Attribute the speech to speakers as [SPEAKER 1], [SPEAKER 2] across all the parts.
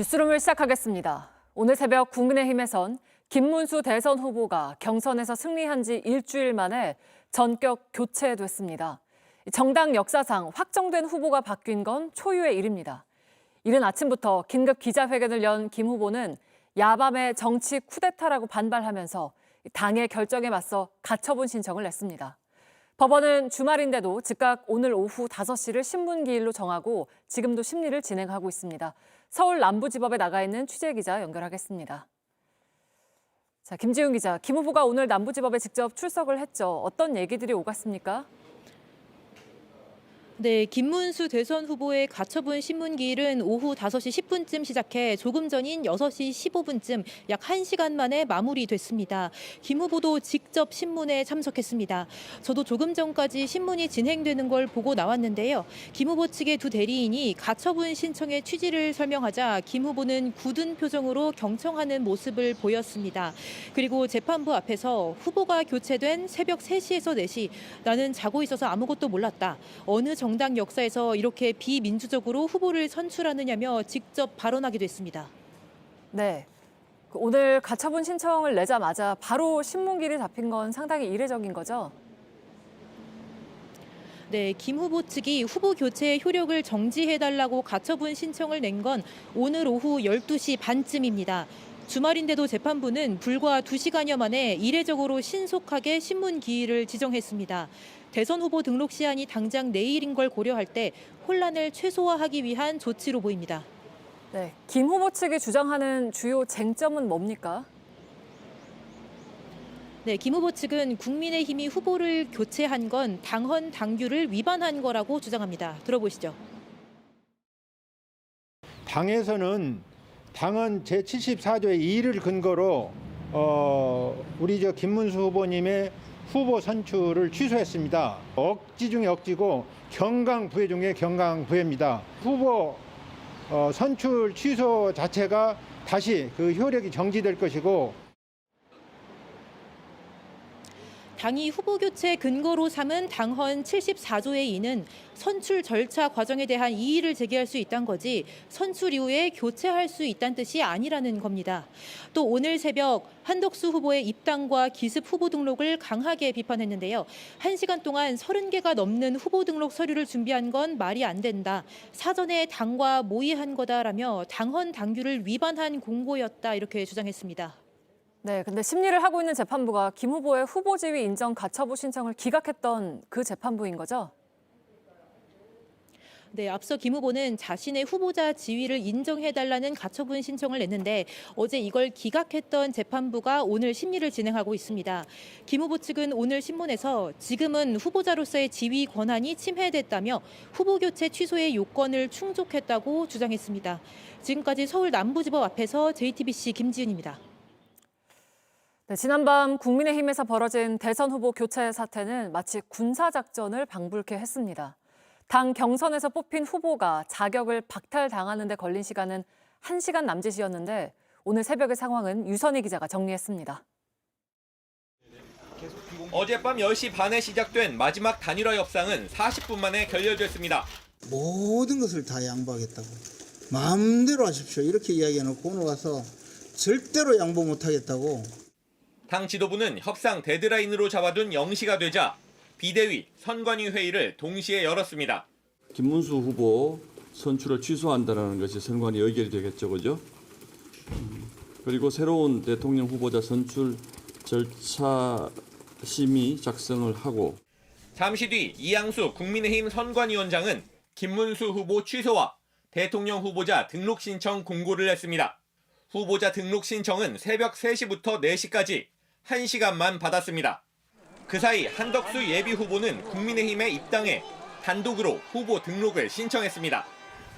[SPEAKER 1] 뉴스룸을 시작하겠습니다. 오늘 새벽 국민의힘에선 김문수 대선 후보가 경선에서 승리한 지 일주일 만에 전격 교체됐습니다. 정당 역사상 확정된 후보가 바뀐 건 초유의 일입니다. 이른 아침부터 긴급 기자회견을 연 김 후보는 야밤의 정치 쿠데타라고 반발하면서 당의 결정에 맞서 가처분 신청을 냈습니다. 법원은 주말인데도 즉각 오늘 오후 5시를 신문기일로 정하고 지금도 심리를 진행하고 있습니다. 서울 남부지법에 나가 있는 취재기자 연결하겠습니다. 자, 김지훈 기자, 김 후보가 오늘 남부지법에 직접 출석을 했죠. 어떤 얘기들이 오갔습니까?
[SPEAKER 2] 네, 김문수 대선 후보의 가처분 신문기일은 오후 5시 10분쯤 시작해 조금 전인 6시 15분쯤 약 1시간 만에 마무리됐습니다. 김 후보도 직접 신문에 참석했습니다. 저도 조금 전까지 신문이 진행되는 걸 보고 나왔는데요. 김 후보 측의 두 대리인이 가처분 신청의 취지를 설명하자 김 후보는 굳은 표정으로 경청하는 모습을 보였습니다. 그리고 재판부 앞에서 후보가 교체된 새벽 3시에서 4시, 나는 자고 있어서 아무것도 몰랐다. 어느 정당 역사에서 이렇게 비민주적으로 후보를 선출하느냐며 직접 발언하기도 했습니다.
[SPEAKER 1] 네, 오늘 가처분 신청을 내자마자 바로 신문기일이 잡힌 건 상당히 이례적인 거죠?
[SPEAKER 2] 네, 김 후보 측이 후보 교체의 효력을 정지해달라고 가처분 신청을 낸 건 오늘 오후 12시 반쯤입니다. 주말인데도 재판부는 불과 2시간여 만에 이례적으로 신속하게 신문기일을 지정했습니다. 대선 후보 등록 시한이 당장 내일인 걸 고려할 때 혼란을 최소화하기 위한 조치로 보입니다.
[SPEAKER 1] 네, 김 후보 측이 주장하는 주요 쟁점은 뭡니까?
[SPEAKER 2] 네, 김 후보 측은 국민의힘이 후보를 교체한 건 당헌 당규를 위반한 거라고 주장합니다. 들어보시죠.
[SPEAKER 3] 당에서는 당헌 제74조의 2를 근거로 우리 김문수 후보님의 후보 선출을 취소했습니다. 억지 중에 억지고 경강부회 중에 경강부회입니다. 후보 선출 취소 자체가 다시 그 효력이 정지될 것이고,
[SPEAKER 2] 당이 후보 교체 근거로 삼은 당헌 74조의 2는 선출 절차 과정에 대한 이의를 제기할 수 있다는 거지 선출 이후에 교체할 수 있다는 뜻이 아니라는 겁니다. 또 오늘 새벽 한덕수 후보의 입당과 기습 후보 등록을 강하게 비판했는데요. 1시간 동안 30개가 넘는 후보 등록 서류를 준비한 건 말이 안 된다. 사전에 당과 모의한 거다라며 당헌 당규를 위반한 공고였다 이렇게 주장했습니다.
[SPEAKER 1] 네, 근데 심리를 하고 있는 재판부가 김 후보의 후보 지위 인정 가처분 신청을 기각했던 그 재판부인 거죠?
[SPEAKER 2] 네, 앞서 김 후보는 자신의 후보자 지위를 인정해달라는 가처분 신청을 냈는데 어제 이걸 기각했던 재판부가 오늘 심리를 진행하고 있습니다. 김 후보 측은 오늘 신문에서 지금은 후보자로서의 지위 권한이 침해됐다며 후보 교체 취소의 요건을 충족했다고 주장했습니다. 지금까지 서울 남부지법 앞에서 JTBC 김지은입니다.
[SPEAKER 1] 네, 지난밤 국민의힘에서 벌어진 대선 후보 교체 사태는 마치 군사작전을 방불케 했습니다. 당 경선에서 뽑힌 후보가 자격을 박탈당하는 데 걸린 시간은 1시간 남짓이었는데 오늘 새벽의 상황은 유선희 기자가 정리했습니다.
[SPEAKER 4] 어젯밤 10시 반에 시작된 마지막 단일화 협상은 40분 만에 결렬됐습니다.
[SPEAKER 5] 모든 것을 다 양보하겠다고. 마음대로 하십시오. 이렇게 이야기해놓고 오늘 와서 절대로 양보 못하겠다고.
[SPEAKER 4] 당 지도부는 협상 데드라인으로 잡아둔 0시가 되자 비대위, 선관위 회의를 동시에 열었습니다.
[SPEAKER 6] 김문수 후보 선출을 취소한다는 것이 선관위 의결이 되겠죠, 그죠? 그리고 새로운 대통령 후보자 선출 절차 심의 작성을 하고
[SPEAKER 4] 잠시 뒤 이양수 국민의힘 선관위원장은 김문수 후보 취소와 대통령 후보자 등록 신청 공고를 했습니다. 후보자 등록 신청은 새벽 3시부터 4시까지 1시간만 받았습니다. 그 사이 한덕수 예비후보는 국민의힘에 입당해 단독으로 후보 등록을 신청했습니다.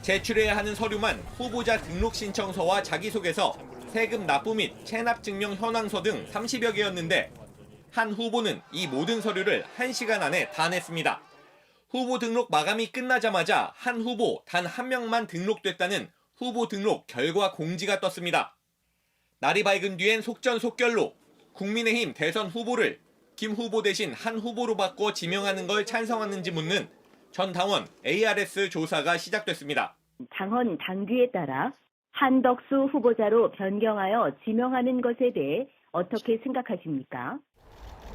[SPEAKER 4] 제출해야 하는 서류만 후보자 등록 신청서와 자기소개서, 세금 납부 및 체납 증명 현황서 등 30여 개였는데 한 후보는 이 모든 서류를 1시간 안에 다 냈습니다. 후보 등록 마감이 끝나자마자 한 후보 단 1명만 등록됐다는 후보 등록 결과 공지가 떴습니다. 날이 밝은 뒤엔 속전속결로 국민의힘 대선 후보를 김 후보 대신 한 후보로 바꿔 지명하는 걸 찬성하는지 묻는 전 당원 ARS 조사가 시작됐습니다.
[SPEAKER 7] 당헌 당규에 따라 한덕수 후보자로 변경하여 지명하는 것에 대해 어떻게 생각하십니까?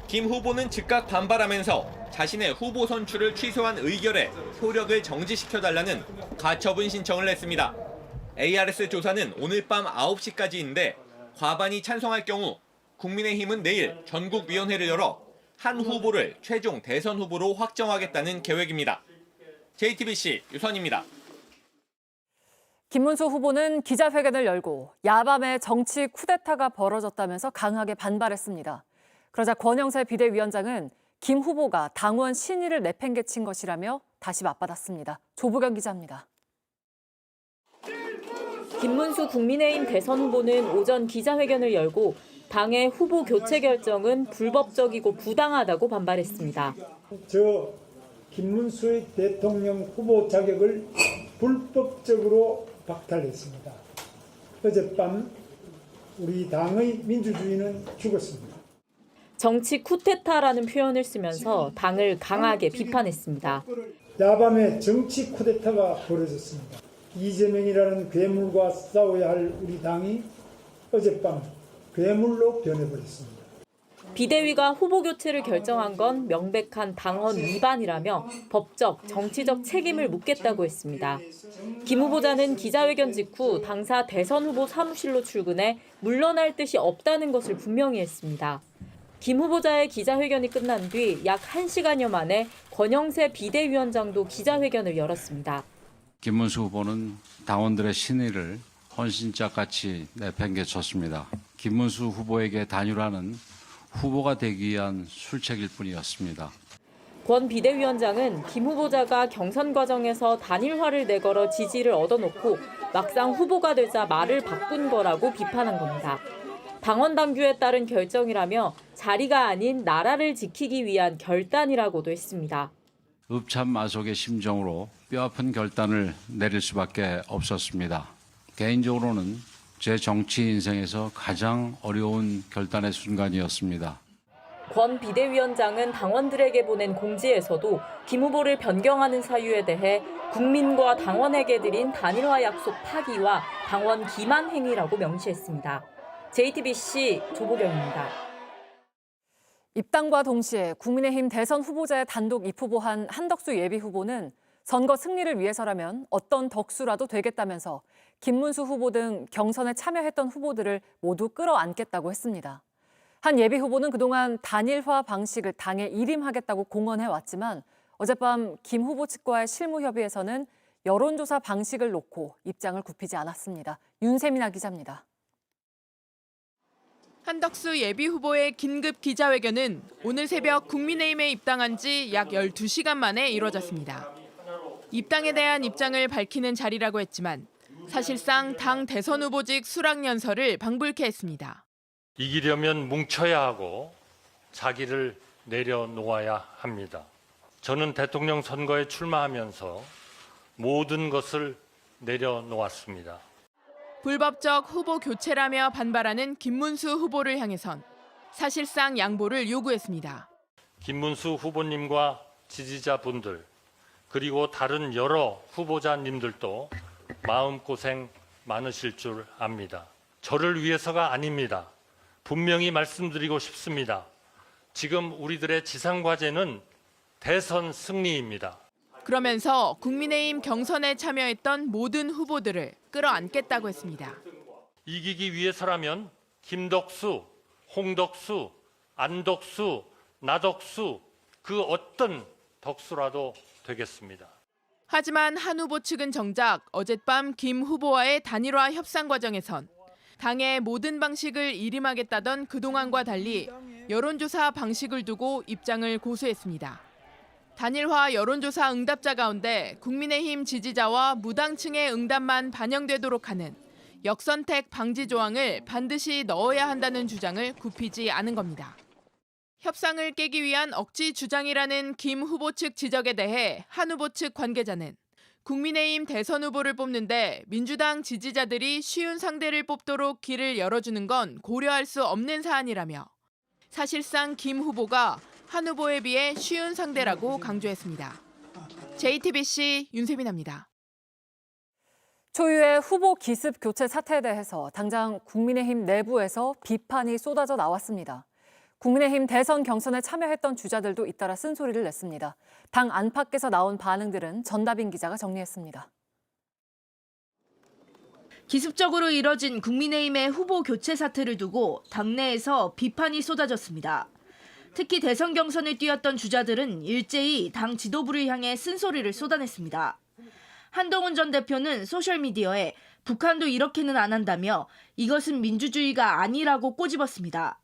[SPEAKER 4] 김 후보는 즉각 반발하면서 자신의 후보 선출을 취소한 의결에 효력을 정지시켜달라는 가처분 신청을 했습니다. ARS 조사는 오늘 밤 9시까지인데 과반이 찬성할 경우 국민의힘은 내일 전국위원회를 열어 한 후보를 최종 대선 후보로 확정하겠다는 계획입니다. JTBC 유선입니다.
[SPEAKER 1] 김문수 후보는 기자회견을 열고 야밤에 정치 쿠데타가 벌어졌다면서 강하게 반발했습니다. 그러자 권영세 비대위원장은 김 후보가 당원 신의를 내팽개친 것이라며 다시 맞받았습니다. 조부경 기자입니다.
[SPEAKER 8] 김문수 국민의힘 대선 후보는 오전 기자회견을 열고 당의 후보 교체 결정은 불법적이고 부당하다고 반발했습니다.
[SPEAKER 9] 저 김문수의 대통령 후보 자격을 불법적으로 박탈했습니다. 어젯밤 우리 당의 민주주의는 죽었습니다.
[SPEAKER 8] 정치 쿠데타라는 표현을 쓰면서 당을 강하게 비판했습니다.
[SPEAKER 9] 야밤에 정치 쿠데타가 벌어졌습니다. 이재명이라는 괴물과 싸워야 할 우리 당이 어젯밤 괴물로 변해버렸습니다.
[SPEAKER 8] 비대위가 후보 교체를 결정한 건 명백한 당헌 위반이라며 법적, 정치적 책임을 묻겠다고 했습니다. 김 후보자는 기자회견 직후 당사 대선 후보 사무실로 출근해 물러날 뜻이 없다는 것을 분명히 했습니다. 김 후보자의 기자회견이 끝난 뒤 약 1시간여 만에 권영세 비대위원장도 기자회견을 열었습니다.
[SPEAKER 10] 김문수 후보는 당원들의 신의를 헌신짝같이 내팽개쳤습니다. 김문수 후보에게 단일화는 후보가 되기 위한 술책일 뿐이었습니다.
[SPEAKER 8] 권 비대위원장은 김 후보자가 경선 과정에서 단일화를 내걸어 지지를 얻어놓고 막상 후보가 되자 말을 바꾼 거라고 비판한 겁니다. 당원 당규에 따른 결정이라며 자리가 아닌 나라를 지키기 위한 결단이라고도 했습니다.
[SPEAKER 10] 읍참마속의 심정으로 뼈아픈 결단을 내릴 수밖에 없었습니다. 개인적으로는 제 정치 인생에서 가장 어려운 결단의 순간이었습니다.
[SPEAKER 8] 권 비대위원장은 당원들에게 보낸 공지에서도 김 후보를 변경하는 사유에 대해 국민과 당원에게 드린 단일화 약속 파기와 당원 기만 행위라고 명시했습니다. JTBC 조보경입니다.
[SPEAKER 1] 입당과 동시에 국민의힘 대선 후보자에 단독 입후보한 한덕수 예비후보는 선거 승리를 위해서라면 어떤 덕수라도 되겠다면서 김문수 후보 등 경선에 참여했던 후보들을 모두 끌어안겠다고 했습니다. 한 예비후보는 그동안 단일화 방식을 당에 일임하겠다고 공언해왔지만 어젯밤 김 후보 측과의 실무협의에서는 여론조사 방식을 놓고 입장을 굽히지 않았습니다. 윤세민아 기자입니다.
[SPEAKER 11] 한덕수 예비후보의 긴급 기자회견은 오늘 새벽 국민의힘에 입당한 지 약 12시간 만에 이뤄졌습니다. 입당에 대한 입장을 밝히는 자리라고 했지만 사실상 당 대선 후보직 수락연설을 방불케 했습니다.
[SPEAKER 12] 이기려면 뭉쳐야 하고 자기를 내려놓아야 합니다. 저는 대통령 선거에 출마하면서 모든 것을 내려놓았습니다.
[SPEAKER 11] 불법적 후보 교체라며 반발하는 김문수 후보를 향해선 사실상 양보를 요구했습니다.
[SPEAKER 12] 김문수 후보님과 지지자분들 그리고 다른 여러 후보자님들도 마음고생 많으실 줄 압니다. 저를 위해서가 아닙니다. 분명히 말씀드리고 싶습니다. 지금 우리들의 지상과제는 대선 승리입니다.
[SPEAKER 11] 그러면서 국민의힘 경선에 참여했던 모든 후보들을 끌어안겠다고 했습니다.
[SPEAKER 12] 이기기 위해서라면 김덕수, 홍덕수, 안덕수, 나덕수 그 어떤 덕수라도 되겠습니다.
[SPEAKER 11] 하지만 한 후보 측은 정작 어젯밤 김 후보와의 단일화 협상 과정에선 당의 모든 방식을 일임하겠다던 그동안과 달리 여론조사 방식을 두고 입장을 고수했습니다. 단일화 여론조사 응답자 가운데 국민의힘 지지자와 무당층의 응답만 반영되도록 하는 역선택 방지 조항을 반드시 넣어야 한다는 주장을 굽히지 않은 겁니다. 협상을 깨기 위한 억지 주장이라는 김 후보 측 지적에 대해 한 후보 측 관계자는 국민의힘 대선 후보를 뽑는데 민주당 지지자들이 쉬운 상대를 뽑도록 길을 열어주는 건 고려할 수 없는 사안이라며 사실상 김 후보가 한 후보에 비해 쉬운 상대라고 강조했습니다. JTBC 윤세민입니다.
[SPEAKER 1] 초유의 후보 기습 교체 사태에 대해서 당장 국민의힘 내부에서 비판이 쏟아져 나왔습니다. 국민의힘 대선 경선에 참여했던 주자들도 잇따라 쓴소리를 냈습니다. 당 안팎에서 나온 반응들은 전다빈 기자가 정리했습니다.
[SPEAKER 13] 기습적으로 이뤄진 국민의힘의 후보 교체 사태를 두고 당내에서 비판이 쏟아졌습니다. 특히 대선 경선을 뛰었던 주자들은 일제히 당 지도부를 향해 쓴소리를 쏟아냈습니다. 한동훈 전 대표는 소셜미디어에 북한도 이렇게는 안 한다며 이것은 민주주의가 아니라고 꼬집었습니다.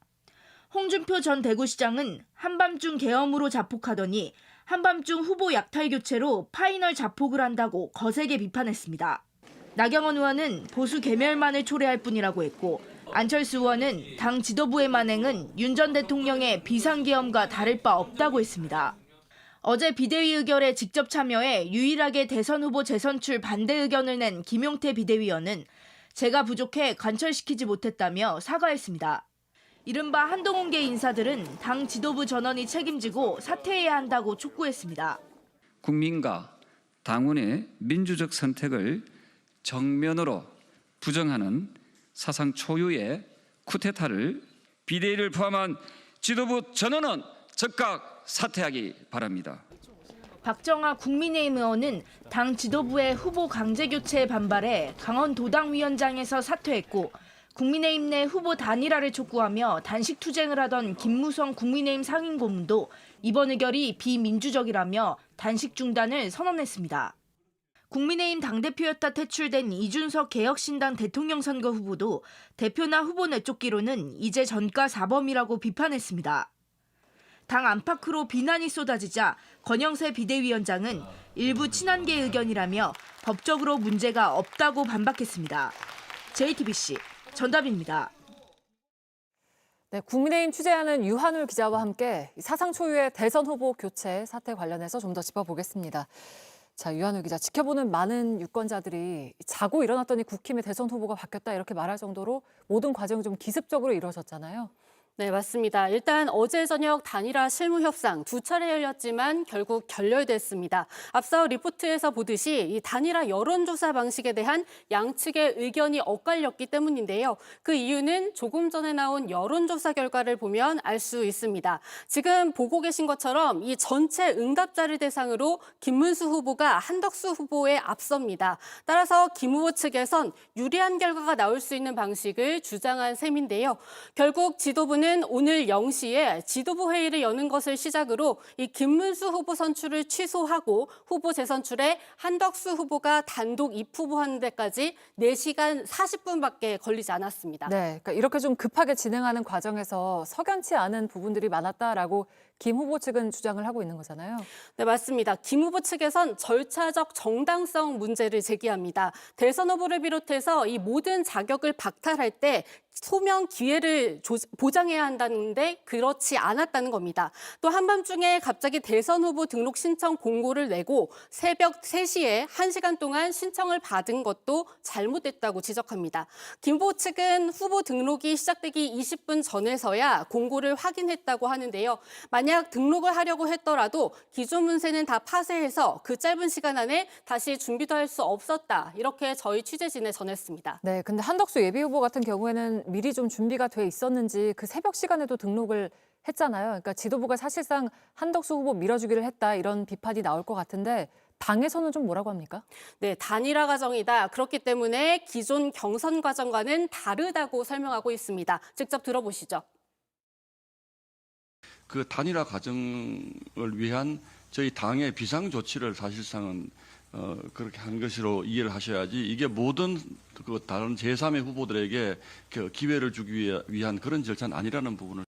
[SPEAKER 13] 홍준표 전 대구시장은 한밤중 계엄으로 자폭하더니 한밤중 후보 약탈 교체로 파이널 자폭을 한다고 거세게 비판했습니다. 나경원 의원은 보수 괴멸만을 초래할 뿐이라고 했고 안철수 의원은 당 지도부의 만행은 윤 전 대통령의 비상계엄과 다를 바 없다고 했습니다. 어제 비대위 의결에 직접 참여해 유일하게 대선 후보 재선출 반대 의견을 낸 김용태 비대위원은 제가 부족해 관철시키지 못했다며 사과했습니다. 이른바 한동훈계 인사들은 당 지도부 전원이 책임지고 사퇴해야 한다고 촉구했습니다.
[SPEAKER 14] 국민과 당원의 민주적 선택을 정면으로 부정하는 사상 초유의 쿠데타를 비대위를 포함한 지도부 전원은 즉각 사퇴하기 바랍니다.
[SPEAKER 13] 박정아 국민의힘 의원은 당 지도부의 후보 강제 교체에 반발해 강원도당위원장에서 사퇴했고 국민의힘 내 후보 단일화를 촉구하며 단식 투쟁을 하던 김무성 국민의힘 상임고문도 이번 의결이 비민주적이라며 단식 중단을 선언했습니다. 국민의힘 당대표였다 퇴출된 이준석 개혁신당 대통령 선거 후보도 대표나 후보 내쫓기로는 이제 전가 사범이라고 비판했습니다. 당 안팎으로 비난이 쏟아지자 권영세 비대위원장은 일부 친한계 의견이라며 법적으로 문제가 없다고 반박했습니다. JTBC 전다빈입니다.
[SPEAKER 1] 네, 국민의힘 취재하는 유한울 기자와 함께 사상 초유의 대선 후보 교체 사태 관련해서 좀 더 짚어보겠습니다. 자, 유한울 기자, 지켜보는 많은 유권자들이 자고 일어났더니 국힘의 대선 후보가 바뀌었다 이렇게 말할 정도로 모든 과정이 좀 기습적으로 이루어졌잖아요.
[SPEAKER 15] 네, 맞습니다. 일단 어제 저녁 단일화 실무 협상 두 차례 열렸지만 결국 결렬됐습니다. 앞서 리포트에서 보듯이 이 단일화 여론조사 방식에 대한 양측의 의견이 엇갈렸기 때문인데요. 그 이유는 조금 전에 나온 여론조사 결과를 보면 알 수 있습니다. 지금 보고 계신 것처럼 이 전체 응답자를 대상으로 김문수 후보가 한덕수 후보에 앞섭니다. 따라서 김 후보 측에선 유리한 결과가 나올 수 있는 방식을 주장한 셈인데요. 결국 지도부는 오늘 0시에 지도부 회의를 여는 것을 시작으로 이 김문수 후보 선출을 취소하고 후보 재선출에 한덕수 후보가 단독 입후보하는 데까지 4시간 40분밖에 걸리지 않았습니다.
[SPEAKER 1] 네, 그러니까 이렇게 좀 급하게 진행하는 과정에서 석연치 않은 부분들이 많았다라고 김 후보 측은 주장을 하고 있는 거잖아요.
[SPEAKER 15] 네, 맞습니다. 김 후보 측에선 절차적 정당성 문제를 제기합니다. 대선 후보를 비롯해서 이 모든 자격을 박탈할 때 소명 기회를 보장해야 한다는데 그렇지 않았다는 겁니다. 또 한밤중에 갑자기 대선 후보 등록 신청 공고를 내고 새벽 3시에 1시간 동안 신청을 받은 것도 잘못됐다고 지적합니다. 김 후보 측은 후보 등록이 시작되기 20분 전에서야 공고를 확인했다고 하는데요. 만약 등록을 하려고 했더라도 기존 문서는 다 파쇄해서 그 짧은 시간 안에 다시 준비도 할 수 없었다. 이렇게 저희 취재진에 전했습니다.
[SPEAKER 1] 네, 근데 한덕수 예비후보 같은 경우에는 미리 좀 준비가 돼 있었는지 그 새벽 시간에도 등록을 했잖아요. 그러니까 지도부가 사실상 한덕수 후보 밀어주기를 했다 이런 비판이 나올 것 같은데 당에서는 좀 뭐라고 합니까?
[SPEAKER 15] 네, 단일화 과정이다. 그렇기 때문에 기존 경선 과정과는 다르다고 설명하고 있습니다. 직접 들어보시죠.
[SPEAKER 6] 그 단일화 과정을 위한 저희 당의 비상 조치를 사실상은 그렇게 한 것으로 이해를 하셔야지 이게 모든 그 다른 제3의 후보들에게 그 기회를 주기 위한 그런 절차는 아니라는 부분을.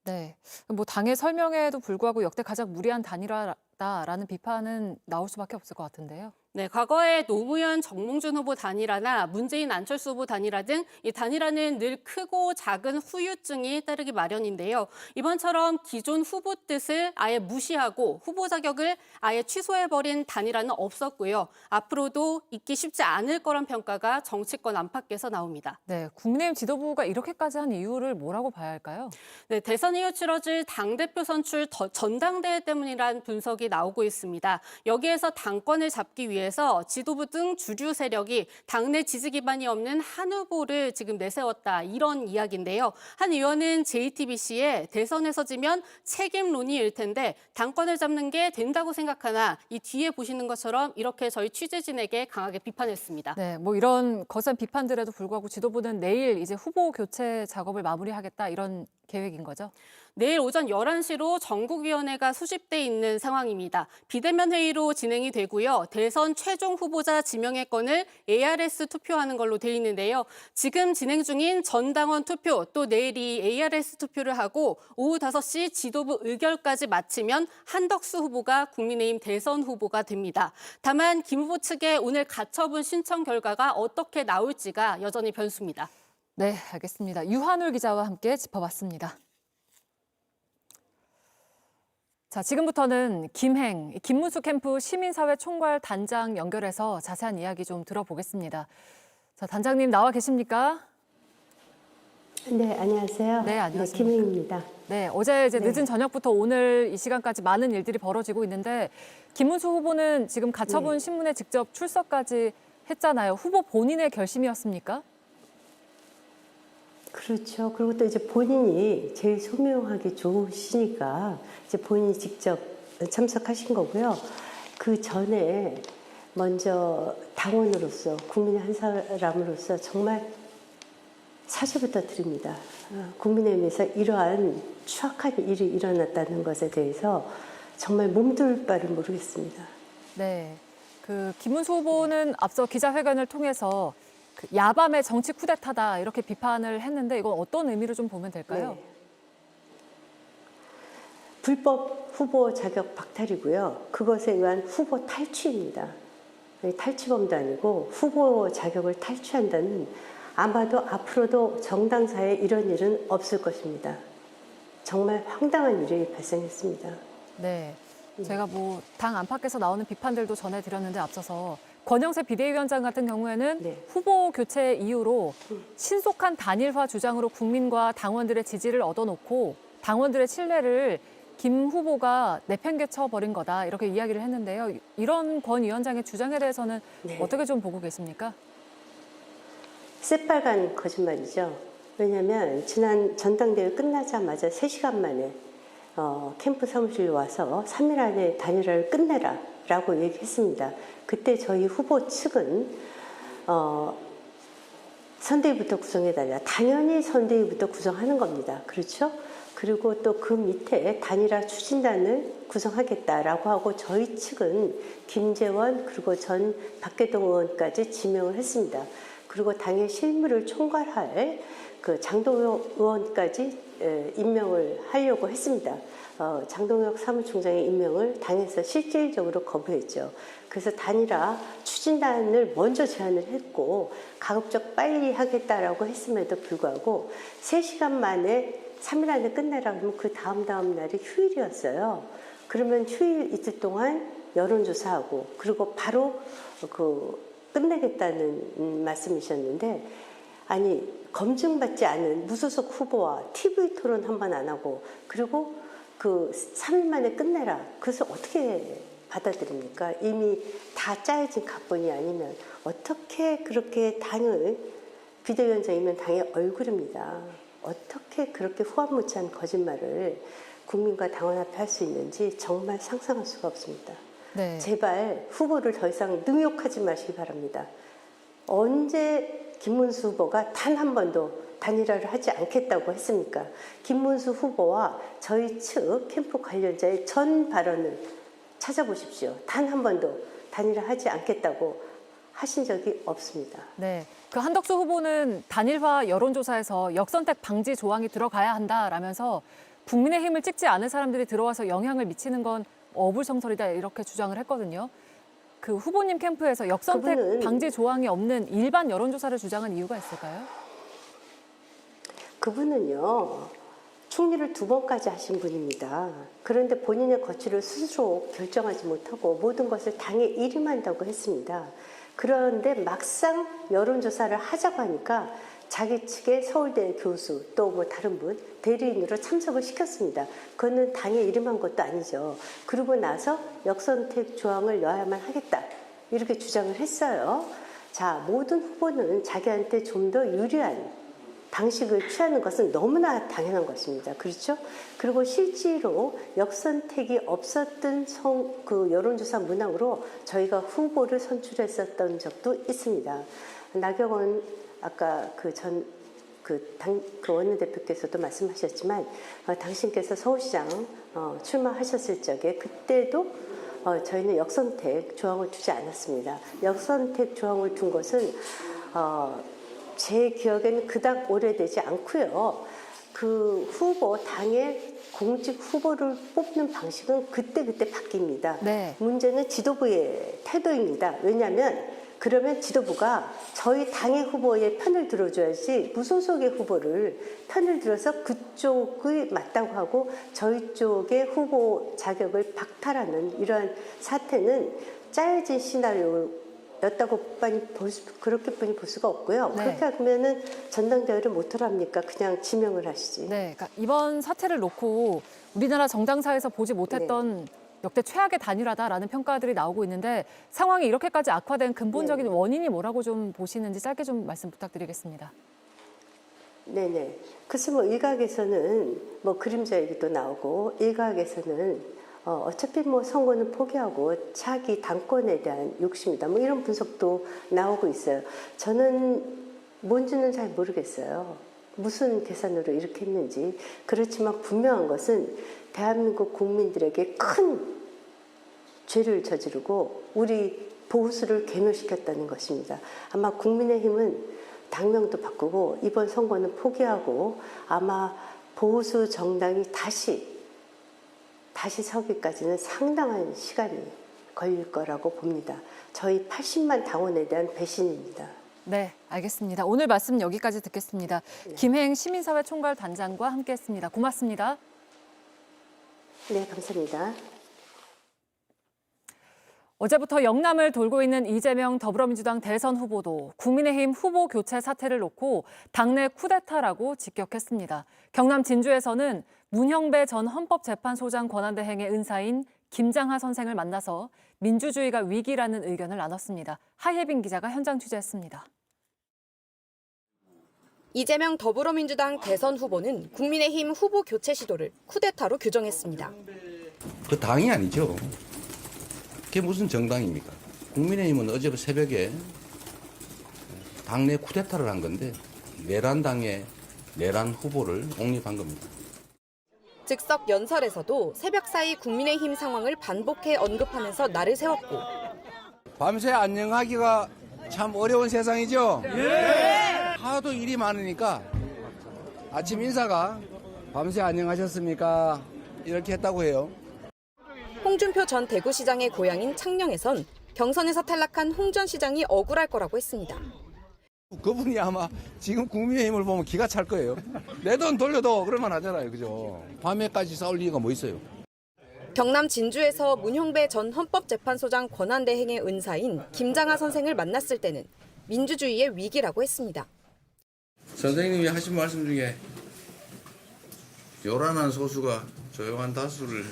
[SPEAKER 1] 네, 뭐 당의 설명에도 불구하고 역대 가장 무리한 단일화다라는 비판은 나올 수밖에 없을 것 같은데요.
[SPEAKER 15] 네, 과거에 노무현 정몽준 후보 단일화나 문재인 안철수 후보 단일화 등 이 단일화는 늘 크고 작은 후유증이 따르기 마련인데요. 이번처럼 기존 후보 뜻을 아예 무시하고 후보 자격을 아예 취소해버린 단일화는 없었고요. 앞으로도 있기 쉽지 않을 거란 평가가 정치권 안팎에서 나옵니다.
[SPEAKER 1] 네, 국민의힘 지도부가 이렇게까지 한 이유를 뭐라고 봐야 할까요?
[SPEAKER 15] 네, 대선 이후 치러질 당대표 선출 전당대회 때문이란 분석이 나오고 있습니다. 여기에서 당권을 잡기 위해 관련해서 지도부 등 주류 세력이 당내 지지 기반이 없는 한 후보를 지금 내세웠다 이런 이야기인데요. 한 의원은 JTBC에 대선에서 지면 책임론이일 텐데 당권을 잡는 게 된다고 생각하나 이 뒤에 보시는 것처럼 이렇게 저희 취재진에게 강하게 비판했습니다.
[SPEAKER 1] 네, 뭐 이런 거센 비판들에도 불구하고 지도부는 내일 이제 후보 교체 작업을 마무리하겠다 이런 계획인 거죠?
[SPEAKER 15] 내일 오전 11시로 전국위원회가 수집돼 있는 상황입니다. 비대면 회의로 진행이 되고요. 대선 최종 후보자 지명의 건을 ARS 투표하는 걸로 돼 있는데요. 지금 진행 중인 전당원 투표 또 내일이 ARS 투표를 하고 오후 5시 지도부 의결까지 마치면 한덕수 후보가 국민의힘 대선 후보가 됩니다. 다만 김 후보 측의 오늘 가처분 신청 결과가 어떻게 나올지가 여전히 변수입니다.
[SPEAKER 1] 네, 알겠습니다. 유한울 기자와 함께 짚어봤습니다. 자, 지금부터는 김문수 캠프 시민사회 총괄 단장 연결해서 자세한 이야기 좀 들어보겠습니다. 자, 단장님 나와 계십니까?
[SPEAKER 16] 네, 안녕하세요.
[SPEAKER 1] 네, 안녕하십니까.
[SPEAKER 16] 네, 김혜입니다.
[SPEAKER 1] 네, 어제 이제 늦은 저녁부터 오늘 이 시간까지 많은 일들이 벌어지고 있는데 김문수 후보는 지금 가처분 신문에 직접 출석까지 했잖아요. 후보 본인의 결심이었습니까?
[SPEAKER 16] 그렇죠. 그리고 또 이제 본인이 제일 소명하기 좋으시니까 이제 본인이 직접 참석하신 거고요. 그 전에 먼저 당원으로서 국민의 한 사람으로서 정말 사죄부터 드립니다. 국민의힘에서 이러한 추악한 일이 일어났다는 것에 대해서 정말 몸둘 바를 모르겠습니다.
[SPEAKER 1] 네, 그 김문수 후보는 앞서 기자회견을 통해서 그 야밤의 정치 쿠데타다 이렇게 비판을 했는데 이건 어떤 의미로 좀 보면 될까요?
[SPEAKER 16] 네. 불법 후보 자격 박탈이고요. 그것에 의한 후보 탈취입니다. 탈취범도 아니고 후보 자격을 탈취한다는 아마도 앞으로도 정당사에 이런 일은 없을 것입니다. 정말 황당한 일이 발생했습니다.
[SPEAKER 1] 네, 제가 뭐 당 안팎에서 나오는 비판들도 전해드렸는데 앞서서 권영세 비대위원장 같은 경우에는 후보 교체 이후로 신속한 단일화 주장으로 국민과 당원들의 지지를 얻어놓고 당원들의 신뢰를 김 후보가 내팽개쳐버린 거다 이렇게 이야기를 했는데요. 이런 권 위원장의 주장에 대해서는 어떻게 좀 보고 계십니까?
[SPEAKER 16] 새빨간 거짓말이죠. 왜냐하면 지난 전당대회 끝나자마자 3시간 만에 캠프 사무실 와서 3일 안에 단일화를 끝내라 라고 얘기했습니다. 그때 저희 후보 측은 선대위부터 구성해달라. 당연히 선대위부터 구성하는 겁니다. 그렇죠? 그리고 또 그 밑에 단일화 추진단을 구성하겠다라고 하고 저희 측은 김재원 그리고 전 박계동 의원까지 지명을 했습니다. 그리고 당의 실무를 총괄할 그 장동혁 의원까지 임명을 하려고 했습니다. 장동혁 사무총장의 임명을 당에서 실질적으로 거부했죠. 그래서 단일화 추진단을 먼저 제안을 했고 가급적 빨리 하겠다라고 했음에도 불구하고 3시간 만에 3일 안에 끝내라 그러면 그 다음 날이 휴일이었어요. 그러면 휴일 이틀 동안 여론조사하고 그리고 바로 끝내겠다는 말씀이셨는데 아니 검증받지 않은 무소속 후보와 TV 토론 한 번 안 하고 그리고 그 3일 만에 끝내라. 그래서 어떻게 받아들입니까? 이미 다 짜여진 각본이 아니면 어떻게 그렇게 당을 비대위원장이면 당의 얼굴입니다. 어떻게 그렇게 후한무치한 거짓말을 국민과 당원 앞에 할 수 있는지 정말 상상할 수가 없습니다.
[SPEAKER 1] 네.
[SPEAKER 16] 제발 후보를 더 이상 능욕하지 마시기 바랍니다. 언제 김문수 후보가 단 한 번도 단일화를 하지 않겠다고 했습니까? 김문수 후보와 저희 측 캠프 관련자의 전 발언을 찾아보십시오. 단 한 번도 단일화하지 않겠다고 하신 적이 없습니다.
[SPEAKER 1] 네, 그 한덕수 후보는 단일화 여론조사에서 역선택 방지 조항이 들어가야 한다라면서 국민의힘을 찍지 않은 사람들이 들어와서 영향을 미치는 건 어불성설이다 이렇게 주장을 했거든요. 그 후보님 캠프에서 역선택 방지 조항이 없는 일반 여론조사를 주장한 이유가 있을까요?
[SPEAKER 16] 그분은요. 총리를 2번까지 하신 분입니다. 그런데 본인의 거취를 스스로 결정하지 못하고 모든 것을 당에 일임한다고 했습니다. 그런데 막상 여론조사를 하자고 하니까 자기 측의 서울대 교수 또 뭐 다른 분 대리인으로 참석을 시켰습니다. 그거는 당에 일임한 것도 아니죠. 그러고 나서 역선택 조항을 넣어야만 하겠다. 이렇게 주장을 했어요. 자, 모든 후보는 자기한테 좀 더 유리한 방식을 취하는 것은 너무나 당연한 것입니다. 그렇죠? 그리고 실제로 역선택이 없었던 그 여론조사 문항으로 저희가 후보를 선출했었던 적도 있습니다. 나경원 아까 그 원내대표께서도 말씀하셨지만 당신께서 서울시장 출마하셨을 적에 그때도 저희는 역선택 조항을 두지 않았습니다. 역선택 조항을 둔 것은 제 기억에는 그닥 오래되지 않고요. 그 후보 당의 공직 후보를 뽑는 방식은 그때그때 바뀝니다.
[SPEAKER 1] 네.
[SPEAKER 16] 문제는 지도부의 태도입니다. 왜냐하면 그러면 지도부가 저희 당의 후보의 편을 들어줘야지 무소속의 후보를 편을 들어서 그쪽이 맞다고 하고 저희 쪽의 후보 자격을 박탈하는 이러한 사태는 짜여진 시나리오였다고 그렇게 볼 수가 없고요.
[SPEAKER 1] 네.
[SPEAKER 16] 그렇게 하면은 전당대회를 못 하랍니까? 그냥 지명을 하시지.
[SPEAKER 1] 네, 그러니까 이번 사태를 놓고 우리나라 정당사에서 보지 못했던 역대 최악의 단일화다라는 평가들이 나오고 있는데 상황이 이렇게까지 악화된 근본적인 원인이 뭐라고 좀 보시는지 짧게 좀 말씀 부탁드리겠습니다.
[SPEAKER 16] 네네. 글쎄 일각에서는 그림자 얘기도 나오고 일각에서는 어차피 선거는 포기하고 차기 당권에 대한 욕심이다. 이런 분석도 나오고 있어요. 저는 뭔지는 잘 모르겠어요. 무슨 계산으로 이렇게 했는지. 그렇지만 분명한 것은 대한민국 국민들에게 큰 죄를 저지르고 우리 보수를 괴멸시켰다는 것입니다. 아마 국민의힘은 당명도 바꾸고 이번 선거는 포기하고 아마 보수 정당이 다시 서기까지는 상당한 시간이 걸릴 거라고 봅니다. 저희 80만 당원에 대한 배신입니다.
[SPEAKER 1] 네, 알겠습니다. 오늘 말씀 여기까지 듣겠습니다. 김행 시민사회 총괄 단장과 함께했습니다. 고맙습니다.
[SPEAKER 16] 네, 감사합니다.
[SPEAKER 1] 어제부터 영남을 돌고 있는 이재명 더불어민주당 대선 후보도 국민의힘 후보 교체 사태를 놓고 당내 쿠데타라고 직격했습니다. 경남 진주에서는 문형배 전 헌법재판소장 권한대행의 은사인 김장하 선생을 만나서 민주주의가 위기라는 의견을 나눴습니다. 하예빈 기자가 현장 취재했습니다.
[SPEAKER 17] 이재명 더불어민주당 대선 후보는 국민의힘 후보 교체 시도를 쿠데타로 규정했습니다.
[SPEAKER 18] 그 당이 아니죠. 그게 무슨 정당입니까? 국민의힘은 어제 새벽에 당내 쿠데타를 한 건데 내란 당의 내란 후보를 옹립한 겁니다.
[SPEAKER 17] 즉석 연설에서도 새벽 사이 국민의힘 상황을 반복해 언급하면서 날을 세웠고
[SPEAKER 18] 밤새 안녕하기가 참 어려운 세상이죠. 하도 일이 많으니까 아침 인사가 밤새 안녕하셨습니까? 이렇게 했다고 해요.
[SPEAKER 17] 홍준표 전 대구시장의 고향인 창녕에선 경선에서 탈락한 홍 전 시장이 억울할 거라고 했습니다.
[SPEAKER 18] 그분이 아마 지금 국민의힘을 보면 기가 찰 거예요. 내 돈 돌려도 그럴만 하잖아요. 그죠? 밤에까지 싸울 이유가 뭐 있어요?
[SPEAKER 17] 경남 진주에서 문형배 전 헌법재판소장 권한대행의 은사인 김장하 선생을 만났을 때는 민주주의의 위기라고 했습니다.
[SPEAKER 18] 선생님이 하신 말씀 중에 요란한 소수가 조용한 다수를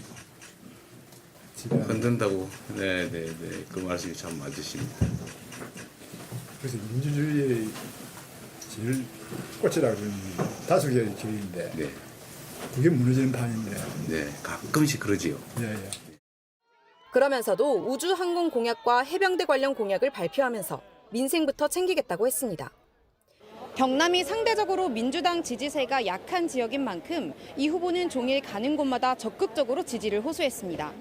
[SPEAKER 18] 흔든다고. 네네네. 그 말씀이 참 맞으십니다.
[SPEAKER 19] 그래서 민주주의의 제일 꽃이라고 그러는 다수결의 길인데
[SPEAKER 18] 네.
[SPEAKER 19] 그게 무너지는 판인데.
[SPEAKER 18] 네, 가끔씩 그러지요.
[SPEAKER 19] 예.
[SPEAKER 17] 그러면서도 우주항공 공약과 해병대 관련 공약을 발표하면서 민생부터 챙기겠다고 했습니다. 경남이 상대적으로 민주당 지지세가 약한 지역인 만큼 이 후보는 종일 가는 곳마다 적극적으로 지지를 호소했습니다.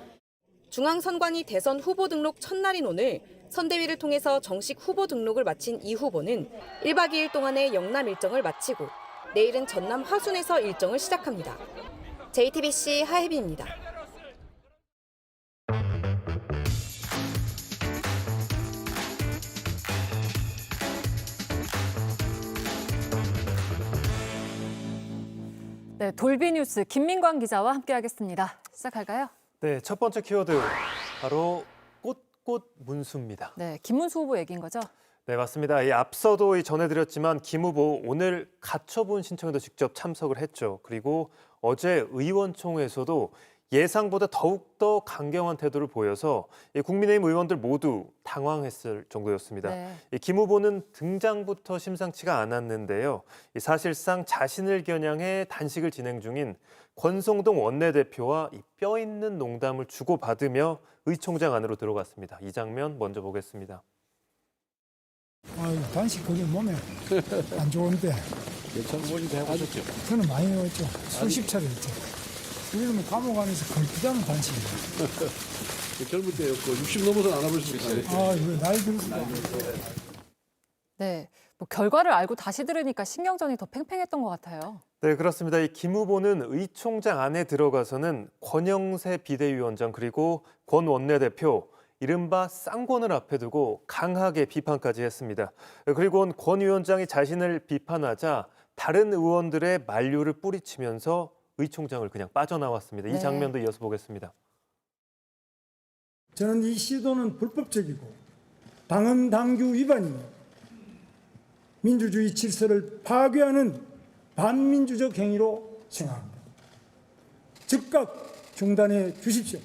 [SPEAKER 17] 중앙선관위 대선 후보 등록 첫날인 오늘 선대위를 통해서 정식 후보 등록을 마친 이 후보는 1박 2일 동안의 영남 일정을 마치고 내일은 전남 화순에서 일정을 시작합니다. JTBC 하혜빈입니다.
[SPEAKER 1] 네, 돌비뉴스 김민광 기자와 함께하겠습니다. 시작할까요?
[SPEAKER 20] 네, 첫 번째 키워드 바로 꽃꽃 문수입니다.
[SPEAKER 1] 네, 김문수 후보 얘기인 거죠?
[SPEAKER 20] 네, 맞습니다. 앞서도 전해드렸지만 김 후보 오늘 가처분 신청에도 직접 참석을 했죠. 그리고 어제 의원총회에서도 예상보다 더욱더 강경한 태도를 보여서 국민의힘 의원들 모두 당황했을 정도였습니다.
[SPEAKER 1] 네.
[SPEAKER 20] 김 후보는 등장부터 심상치가 않았는데요. 사실상 자신을 겨냥해 단식을 진행 중인 권성동 원내대표와 뼈 있는 농담을 주고받으며 의총장 안으로 들어갔습니다. 이 장면 먼저 보겠습니다.
[SPEAKER 9] 단식 그게 몸에 안 좋은데. 저는 많이 해왔죠. 수십 차례 했죠. 우리는 감옥 안에서 걸프자면 단식이에요.
[SPEAKER 19] 젊을 때였고 60 넘어서 안 해볼 수 있어요.
[SPEAKER 9] 이거 나이 들었습니다.
[SPEAKER 1] 네, 뭐 결과를 알고 다시 들으니까 신경전이 더 팽팽했던 것 같아요.
[SPEAKER 20] 네, 그렇습니다. 이 김 후보는 의총장 안에 들어가서는 권영세 비대위원장 그리고 권 원내대표 이른바 쌍권을 앞에 두고 강하게 비판까지 했습니다. 그리고 권 위원장이 자신을 비판하자 다른 의원들의 만류를 뿌리치면서 의총장을 그냥 빠져나왔습니다. 이
[SPEAKER 1] 네.
[SPEAKER 20] 장면도 이어서 보겠습니다.
[SPEAKER 9] 저는 이 시도는 불법적이고 당헌 당규 위반이며 민주주의 질서를 파괴하는 반민주적 행위로 생각합니다. 즉각 중단해 주십시오.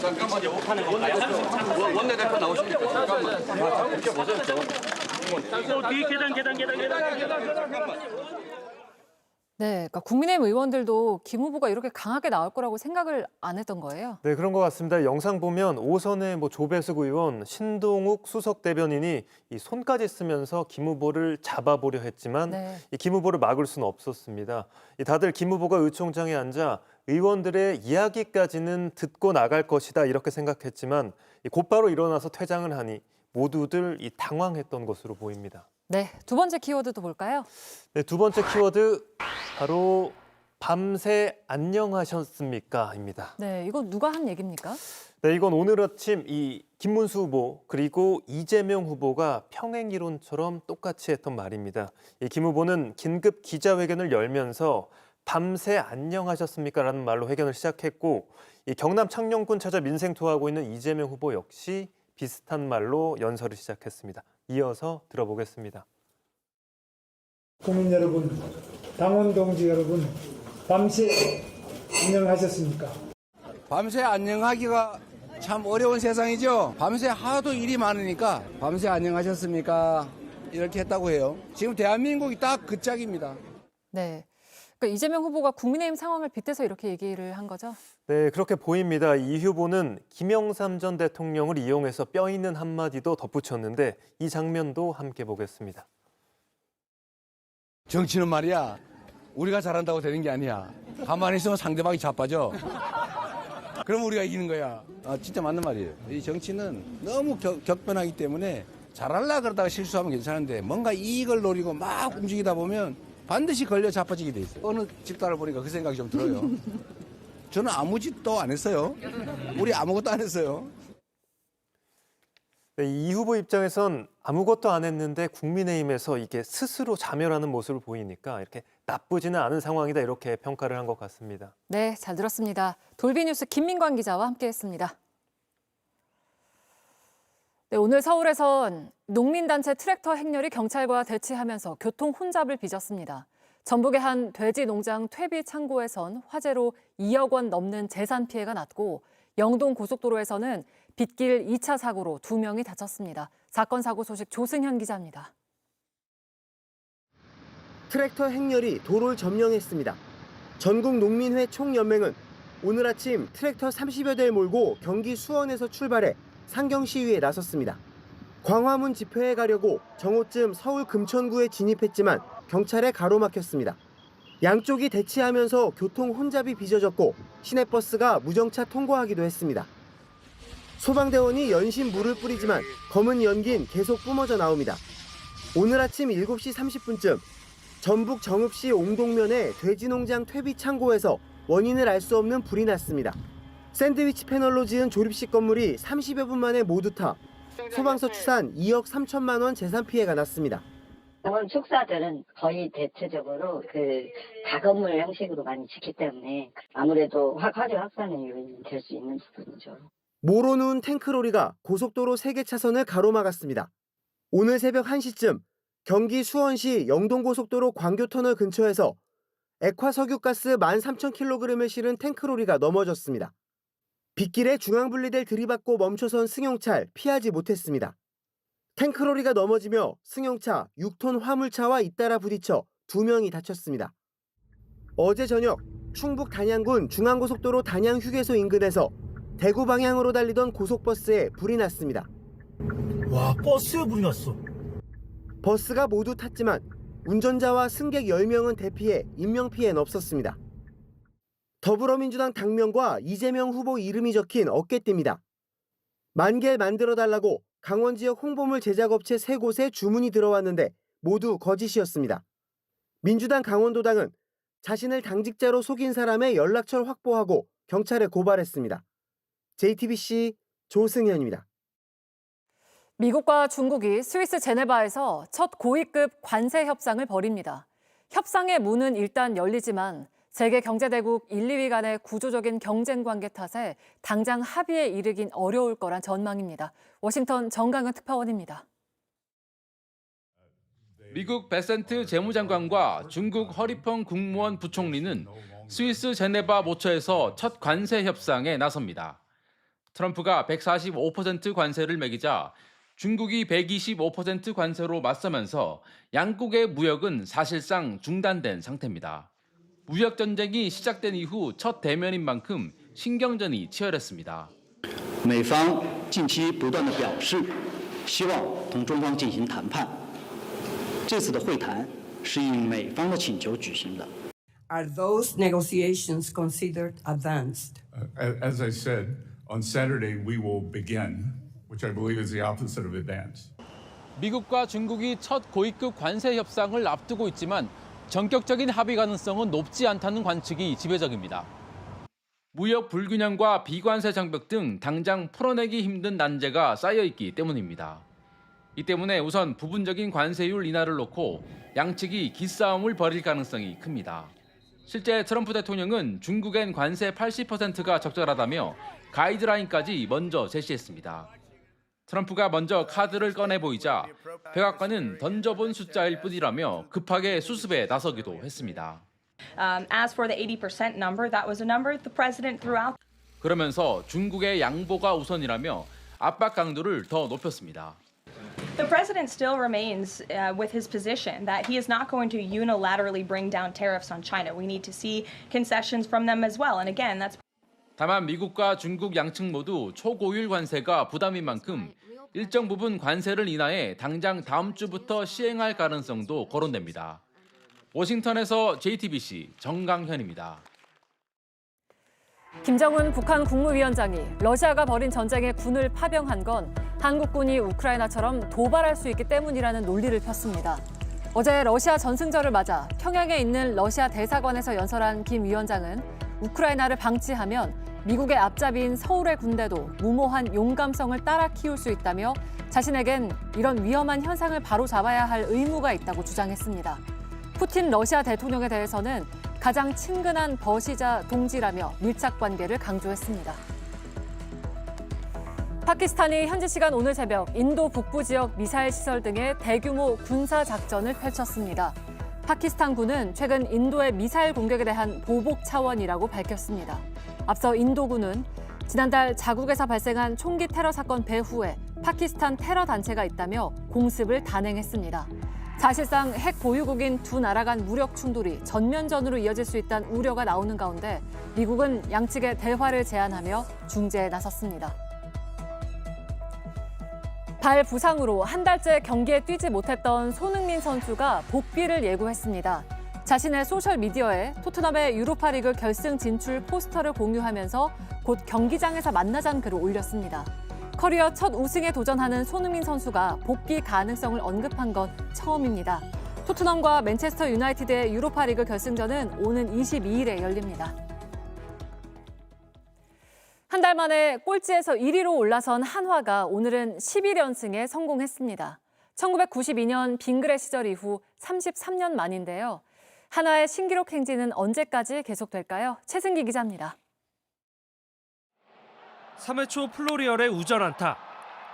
[SPEAKER 6] 잠깐만 욕하는 건가요? 원내대표 나오시니까 잠깐만. 잠깐 보세요.
[SPEAKER 1] 네, 그러니까 국민의힘 의원들도 김 후보가 이렇게 강하게 나올 거라고 생각을 안 했던 거예요.
[SPEAKER 20] 네, 그런 것 같습니다. 영상 보면 오선의 조배숙 의원, 신동욱 수석 대변인이 이 손까지 쓰면서 김 후보를 잡아보려 했지만
[SPEAKER 1] 네.
[SPEAKER 20] 이 김 후보를 막을 수는 없었습니다. 다들 김 후보가 의총장에 앉아 의원들의 이야기까지는 듣고 나갈 것이다 이렇게 생각했지만 곧바로 일어나서 퇴장을 하니 모두들 당황했던 것으로 보입니다.
[SPEAKER 1] 네, 두 번째 키워드도 볼까요?
[SPEAKER 20] 네, 두 번째 키워드 바로 밤새 안녕하셨습니까입니다.
[SPEAKER 1] 네, 이거 누가 한 얘기입니까?
[SPEAKER 20] 네, 이건 오늘 아침 이 김문수 후보 그리고 이재명 후보가 평행 이론처럼 똑같이 했던 말입니다. 이 김 후보는 긴급 기자회견을 열면서 밤새 안녕하셨습니까라는 말로 회견을 시작했고 이 경남 창녕군 찾아 민생 투어하고 있는 이재명 후보 역시 비슷한 말로 연설을 시작했습니다. 이어서 들어보겠습니다.
[SPEAKER 9] 국민 여러분, 당원 동지 여러분, 밤새 안녕하셨습니까?
[SPEAKER 18] 밤새 안녕하기가 참 어려운 세상이죠. 밤새 하도 일이 많으니까 밤새 안녕하셨습니까? 이렇게 했다고 해요. 지금 대한민국이 딱 그 짝입니다.
[SPEAKER 1] 네, 그러니까 이재명 후보가 국민의힘 상황을 빗대서 이렇게 얘기를 한 거죠?
[SPEAKER 20] 네, 그렇게 보입니다. 이 후보는 김영삼 전 대통령을 이용해서 뼈 있는 한마디도 덧붙였는데 이 장면도 함께 보겠습니다.
[SPEAKER 18] 정치는 말이야, 우리가 잘한다고 되는 게 아니야. 가만히 있으면 상대방이 자빠져. 그럼 우리가 이기는 거야. 진짜 맞는 말이에요. 이 정치는 너무 격변하기 때문에 잘하려고 그러다가 실수하면 괜찮은데 뭔가 이익을 노리고 막 움직이다 보면 반드시 걸려 자빠지게 돼 있어요. 어느 집단을 보니까 그 생각이 좀 들어요. 저는 아무 짓도 안 했어요. 우리 아무것도 안 했어요.
[SPEAKER 20] 네, 이 후보 입장에선 아무것도 안 했는데 국민의힘에서 이게 스스로 자멸하는 모습을 보이니까 이렇게 나쁘지는 않은 상황이다 이렇게 평가를 한 것 같습니다.
[SPEAKER 1] 네, 잘 들었습니다. 돌비뉴스 김민관 기자와 함께했습니다. 네, 오늘 서울에선 농민단체 트랙터 행렬이 경찰과 대치하면서 교통 혼잡을 빚었습니다. 전북의 한 돼지 농장 퇴비 창고에선 화재로 2억 원 넘는 재산 피해가 났고 영동 고속도로에서는 빗길 2차 사고로 2명이 다쳤습니다. 사건 사고 소식 조승현 기자입니다.
[SPEAKER 21] 트랙터 행렬이 도로를 점령했습니다. 전국농민회 총연맹은 오늘 아침 트랙터 30여 대를 몰고 경기 수원에서 출발해 상경 시위에 나섰습니다. 광화문 집회에 가려고 정오쯤 서울 금천구에 진입했지만 경찰에 가로막혔습니다. 양쪽이 대치하면서 교통 혼잡이 빚어졌고 시내버스가 무정차 통과하기도 했습니다. 소방대원이 연신 물을 뿌리지만 검은 연기는 계속 뿜어져 나옵니다. 오늘 아침 7시 30분쯤 전북 정읍시 옹동면의 돼지농장 퇴비 창고에서 원인을 알 수 없는 불이 났습니다. 샌드위치 패널로 지은 조립식 건물이 30여 분 만에 모두 타 소방서 추산 2억 3천만 원 재산 피해가 났습니다.
[SPEAKER 22] 병원 축사들은 거의 대체적으로 다건물 형식으로 많이 짓기 때문에 아무래도 화재 확산의 요인이 될 수 있는 부분이죠.
[SPEAKER 21] 모로 누운 탱크로리가 고속도로 3개 차선을 가로막았습니다. 오늘 새벽 1시쯤 경기 수원시 영동고속도로 광교터널 근처에서 액화석유가스 13,000kg을 실은 탱크로리가 넘어졌습니다. 빗길에 중앙분리대를 들이받고 멈춰선 승용차를 피하지 못했습니다. 탱크로리가 넘어지며 승용차 6톤 화물차와 잇따라 부딪혀 2명이 다쳤습니다. 어제 저녁 충북 단양군 중앙고속도로 단양휴게소 인근에서 대구 방향으로 달리던 고속버스에 불이 났습니다.
[SPEAKER 2] 와, 버스에 불이 났어.
[SPEAKER 21] 버스가 모두 탔지만 운전자와 승객 10명은 대피해 인명피해는 없었습니다. 더불어민주당 당명과 이재명 후보 이름이 적힌 어깨띠입니다. 10,000개 만들어달라고 강원 지역 홍보물 제작업체 3곳에 주문이 들어왔는데 모두 거짓이었습니다. 민주당 강원도당은 자신을 당직자로 속인 사람의 연락처를 확보하고 경찰에 고발했습니다. JTBC 조승현입니다.
[SPEAKER 1] 미국과 중국이 스위스 제네바에서 첫 고위급 관세 협상을 벌입니다. 협상의 문은 일단 열리지만 세계 경제대국 1, 2위 간의 구조적인 경쟁 관계 탓에 당장 합의에 이르긴 어려울 거란 전망입니다. 워싱턴 정강은 특파원입니다.
[SPEAKER 3] 미국 베센트 재무장관과 중국 허리펑 국무원 부총리는 스위스 제네바 모처에서 첫 관세 협상에 나섭니다. 트럼프가 145% 관세를 매기자 중국이 125% 관세로 맞서면서 양국의 무역은 사실상 중단된 상태입니다. 무역 전쟁이 시작된 이후 첫 대면인 만큼 신경전이 치열했습니다.
[SPEAKER 23] 美方近期不断地表示希望同中方进行谈判。这次的会谈是应美方的请求举行的。
[SPEAKER 24] Are those negotiations considered advanced?
[SPEAKER 25] As I said, on Saturday we will begin, which I believe is the opposite of advance.
[SPEAKER 3] 미국과 중국이 첫 고위급 관세 협상을 앞두고 있지만 전격적인 합의 가능성은 높지 않다는 관측이 지배적입니다. 무역 불균형과 비관세 장벽 등 당장 풀어내기 힘든 난제가 쌓여있기 때문입니다. 이 때문에 우선 부분적인 관세율 인하를 놓고 양측이 기싸움을 벌일 가능성이 큽니다. 실제 트럼프 대통령은 중국엔 관세 80%가 적절하다며 가이드라인까지 먼저 제시했습니다. 트럼프가 먼저 카드를 꺼내 보이자 백악관은 던져본 숫자일 뿐이라며 급하게 수습에 나서기도 했습니다.
[SPEAKER 26] As for the 80% number, that was a number the president threw out.
[SPEAKER 3] 그러면서 중국의 양보가 우선이라며 압박 강도를 더 높였습니다.
[SPEAKER 26] The president still remains with his position that he is not going to unilaterally bring down tariffs on China. We need to see concessions from them as well. And again, that's
[SPEAKER 3] 다만 미국과 중국 양측 모두 초고율 관세가 부담인 만큼 일정 부분 관세를 인하해 당장 다음 주부터 시행할 가능성도 거론됩니다. 워싱턴에서 JTBC 정강현입니다.
[SPEAKER 1] 김정은 북한 국무위원장이 러시아가 벌인 전쟁에 군을 파병한 건 한국군이 우크라이나처럼 도발할 수 있기 때문이라는 논리를 폈습니다. 어제 러시아 전승절을 맞아 평양에 있는 러시아 대사관에서 연설한 김 위원장은 우크라이나를 방치하면 미국의 앞잡이인 서울의 군대도 무모한 용감성을 따라 키울 수 있다며 자신에겐 이런 위험한 현상을 바로잡아야 할 의무가 있다고 주장했습니다. 푸틴 러시아 대통령에 대해서는 가장 친근한 버시자 동지라며 밀착 관계를 강조했습니다. 파키스탄이 현지 시간 오늘 새벽 인도 북부 지역 미사일 시설 등의 대규모 군사 작전을 펼쳤습니다. 파키스탄군은 최근 인도의 미사일 공격에 대한 보복 차원이라고 밝혔습니다. 앞서 인도군은 지난달 자국에서 발생한 총기 테러 사건 배후에 파키스탄 테러 단체가 있다며 공습을 단행했습니다. 사실상 핵 보유국인 두 나라 간 무력 충돌이 전면전으로 이어질 수 있다는 우려가 나오는 가운데 미국은 양측의 대화를 제안하며 중재에 나섰습니다. 발 부상으로 한 달째 경기에 뛰지 못했던 손흥민 선수가 복귀를 예고했습니다. 자신의 소셜미디어에 토트넘의 유로파리그 결승 진출 포스터를 공유하면서 곧 경기장에서 만나자는 글을 올렸습니다. 커리어 첫 우승에 도전하는 손흥민 선수가 복귀 가능성을 언급한 건 처음입니다. 토트넘과 맨체스터 유나이티드의 유로파리그 결승전은 오는 22일에 열립니다. 한 달 만에 꼴찌에서 1위로 올라선 한화가 오늘은 11연승에 성공했습니다. 1992년 빙그레 시절 이후 33년 만인데요. 한화의 신기록 행진은 언제까지 계속될까요? 최승기 기자입니다.
[SPEAKER 27] 3회 초 플로리얼의 우전 안타.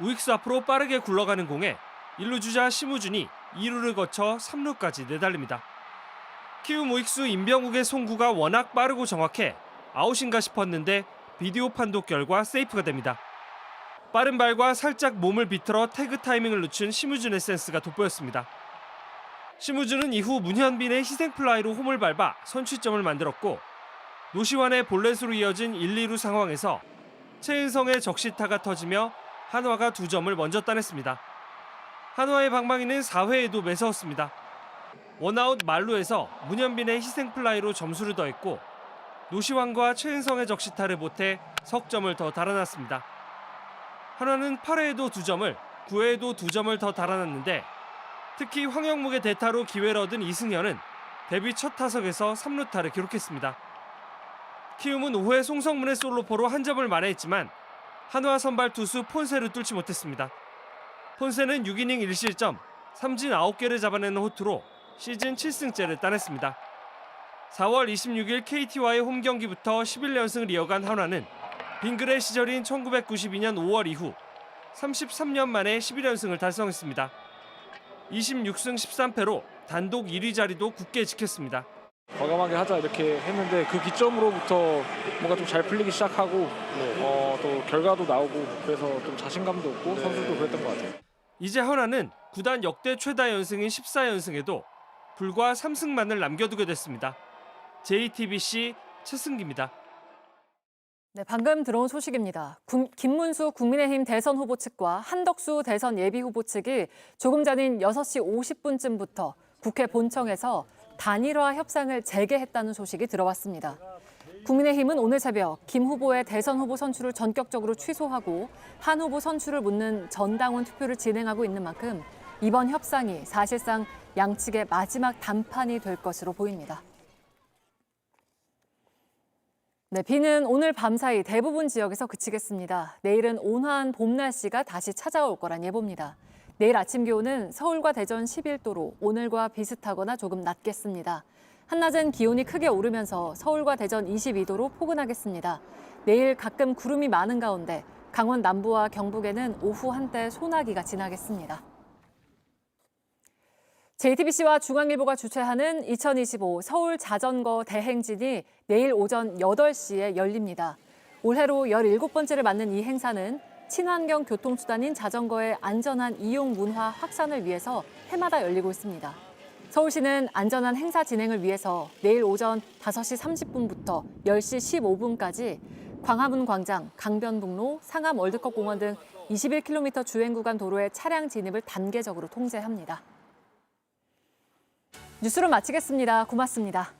[SPEAKER 27] 우익수 앞으로 빠르게 굴러가는 공에
[SPEAKER 4] 1루 주자 심우준이 2루를 거쳐 3루까지 내달립니다. 키움 우익수 임병욱의 송구가 워낙 빠르고 정확해 아웃인가 싶었는데 비디오 판독 결과 세이프가 됩니다. 빠른 발과 살짝 몸을 비틀어 태그 타이밍을 늦춘 심우준의 센스가 돋보였습니다. 심우준은 이후 문현빈의 희생플라이로 홈을 밟아 선취점을 만들었고 노시환의 볼넷으로 이어진 1, 2루 상황에서 최은성의 적시타가 터지며 한화가 2점을 먼저 따냈습니다. 한화의 방망이는 4회에도 매서웠습니다. 원아웃 만루에서 문현빈의 희생플라이로 점수를 더했고 노시환과 최은성의 적시타를 보태 석점을 더 달아났습니다. 한화는 8회에도 2점을, 9회에도 2점을 더 달아났는데 특히 황영묵의 대타로 기회를 얻은 이승현은 데뷔 첫 타석에서 3루타를 기록했습니다. 키움은 5회 송성문의 솔로포로 한 점을 만회했지만 한화 선발 투수 폰세를 뚫지 못했습니다. 폰세는 6이닝 1실점, 삼진 9개를 잡아내는 호투로 시즌 7승째를 따냈습니다. 4월 26일 KT와의 홈경기부터 11연승을 이어간 한화는 빙글의 시절인 1992년 5월 이후 33년 만에 11연승을 달성했습니다. 26승 13패로 단독 1위 자리도 굳게 지켰습니다.
[SPEAKER 5] 과감하게 하자 이렇게 했는데 그 기점으로부터 뭔가 좀 잘 풀리기 시작하고 또 결과도 나오고 그래서 좀 자신감도 없고 선수도 그랬던 것 같아요.
[SPEAKER 4] 이제 한화는 구단 역대 최다 연승인 14연승에도 불과 3승만을 남겨두게 됐습니다. JTBC 최승기입니다.
[SPEAKER 1] 네, 방금 들어온 소식입니다. 김문수 국민의힘 대선 후보 측과 한덕수 대선 예비 후보 측이 조금 전인 6시 50분쯤부터 국회 본청에서 단일화 협상을 재개했다는 소식이 들어왔습니다. 국민의힘은 오늘 새벽 김 후보의 대선 후보 선출을 전격적으로 취소하고 한 후보 선출을 묻는 전당원 투표를 진행하고 있는 만큼 이번 협상이 사실상 양측의 마지막 단판이 될 것으로 보입니다. 네, 비는 오늘 밤사이 대부분 지역에서 그치겠습니다. 내일은 온화한 봄 날씨가 다시 찾아올 거란 예보입니다. 내일 아침 기온은 서울과 대전 11도로 오늘과 비슷하거나 조금 낮겠습니다. 한낮엔 기온이 크게 오르면서 서울과 대전 22도로 포근하겠습니다. 내일 가끔 구름이 많은 가운데 강원 남부와 경북에는 오후 한때 소나기가 지나겠습니다. JTBC와 중앙일보가 주최하는 2025 서울 자전거 대행진이 내일 오전 8시에 열립니다. 올해로 17번째를 맞는 이 행사는 친환경 교통수단인 자전거의 안전한 이용 문화 확산을 위해서 해마다 열리고 있습니다. 서울시는 안전한 행사 진행을 위해서 내일 오전 5시 30분부터 10시 15분까지 광화문 광장, 강변북로, 상암 월드컵공원 등 21km 주행 구간 도로의 차량 진입을 단계적으로 통제합니다. 뉴스로 마치겠습니다. 고맙습니다.